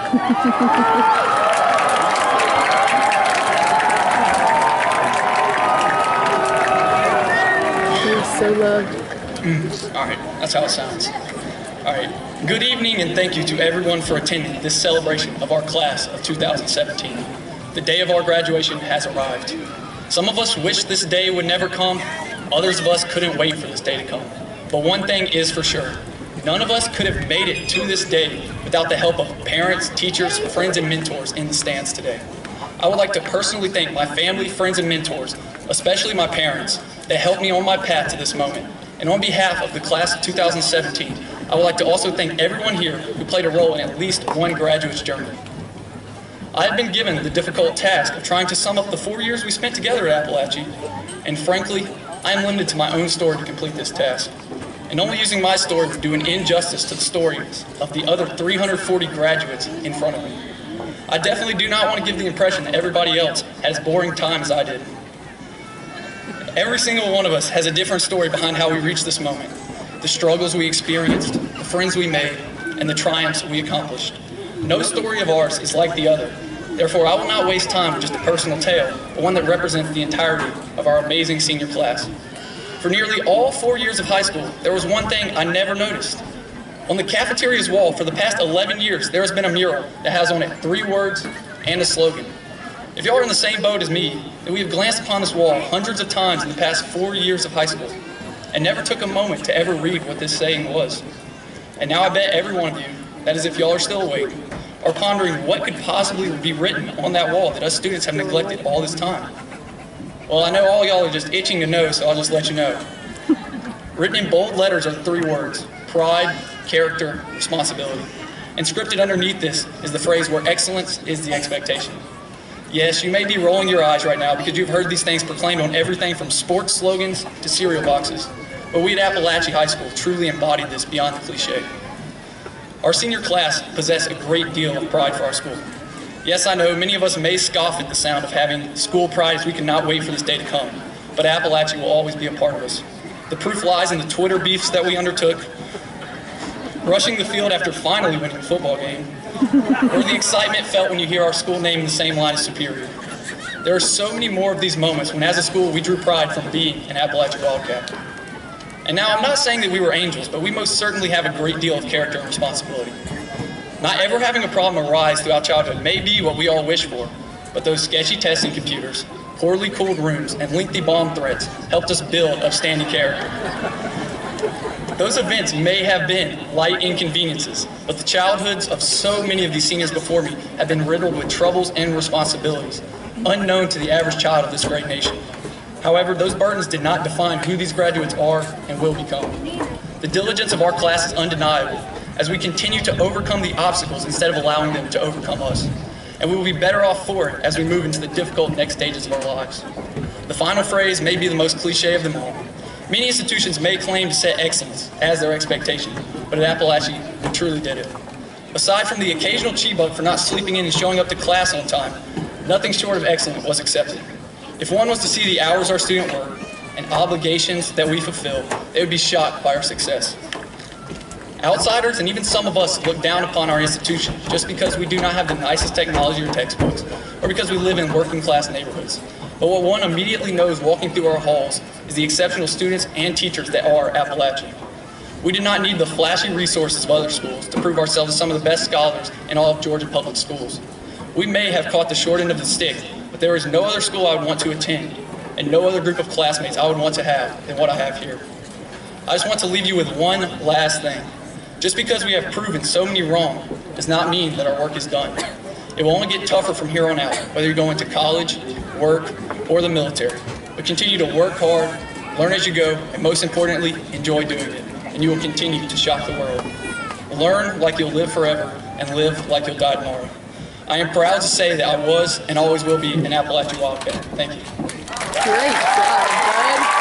So loved. All right, that's how it sounds. All right, good evening and thank you to everyone for attending this celebration of our class of 2017. The day of our graduation has arrived. Some of us wish this day would never come, others of us couldn't wait for this day to come. But one thing is for sure, none of us could have made it to this day without the help of parents, teachers, friends, and mentors in the stands today. I would like to personally thank my family, friends, and mentors, especially my parents, that helped me on my path to this moment. And on behalf of the class of 2017, I would like to also thank everyone here who played a role in at least one graduate's journey. I have been given the difficult task of trying to sum up the 4 years we spent together at Apalachee, and frankly, I am limited to my own story to complete this task. And only using my story would do an injustice to the stories of the other 340 graduates in front of me. I definitely do not want to give the impression that everybody else had as boring time as I did. Every single one of us has a different story behind how we reached this moment. The struggles we experienced, the friends we made, and the triumphs we accomplished. No story of ours is like the other. Therefore, I will not waste time with just a personal tale, but one that represents the entirety of our amazing senior class. For nearly all 4 years of high school, there was one thing I never noticed. On the cafeteria's wall for the past 11 years, there has been a mural that has on it 3 words and a slogan. If y'all are in the same boat as me, then we have glanced upon this wall hundreds of times in the past 4 years of high school and never took a moment to ever read what this saying was. And now I bet every one of you, that is if y'all are still awake, are pondering what could possibly be written on that wall that us students have neglected all this time. Well, I know all y'all are just itching to know, so I'll just let you know. Written in bold letters are 3 words: pride, character, responsibility. And scripted underneath this is the phrase where excellence is the expectation. Yes, you may be rolling your eyes right now because you've heard these things proclaimed on everything from sports slogans to cereal boxes. But we at Apalachee High School truly embodied this beyond the cliche. Our senior class possessed a great deal of pride for our school. Yes, I know many of us may scoff at the sound of having school pride as we cannot wait for this day to come, but Apalachee will always be a part of us. The proof lies in the Twitter beefs that we undertook, rushing the field after finally winning a football game, or the excitement felt when you hear our school name in the same line as Superior. There are so many more of these moments when as a school we drew pride from being an Apalachee Wildcat. And now I'm not saying that we were angels, but we most certainly have a great deal of character and responsibility. Not ever having a problem arise throughout childhood may be what we all wish for, but those sketchy testing computers, poorly cooled rooms, and lengthy bomb threats helped us build upstanding character. Those events may have been light inconveniences, but the childhoods of so many of these seniors before me have been riddled with troubles and responsibilities, unknown to the average child of this great nation. However, those burdens did not define who these graduates are and will become. The diligence of our class is undeniable, as we continue to overcome the obstacles instead of allowing them to overcome us. And we will be better off for it as we move into the difficult next stages of our lives. The final phrase may be the most cliche of them all. Many institutions may claim to set excellence as their expectation, but at Apalachee, we truly did it. Aside from the occasional cheat-bug for not sleeping in and showing up to class on time, nothing short of excellent was accepted. If one was to see the hours our students work and obligations that we fulfill, they would be shocked by our success. Outsiders and even some of us look down upon our institution just because we do not have the nicest technology or textbooks, or because we live in working class neighborhoods. But what one immediately knows walking through our halls is the exceptional students and teachers that are Apalachee. We do not need the flashy resources of other schools to prove ourselves as some of the best scholars in all of Georgia public schools. We may have caught the short end of the stick, but there is no other school I would want to attend, and no other group of classmates I would want to have than what I have here. I just want to leave you with one last thing. Just because we have proven so many wrong does not mean that our work is done. It will only get tougher from here on out, whether you're going to college, work, or the military. But continue to work hard, learn as you go, and most importantly, enjoy doing it. And you will continue to shock the world. Learn like you'll live forever, and live like you'll die tomorrow. I am proud to say that I was and always will be an Apalachee Wildcat. Thank you. Great job, bud.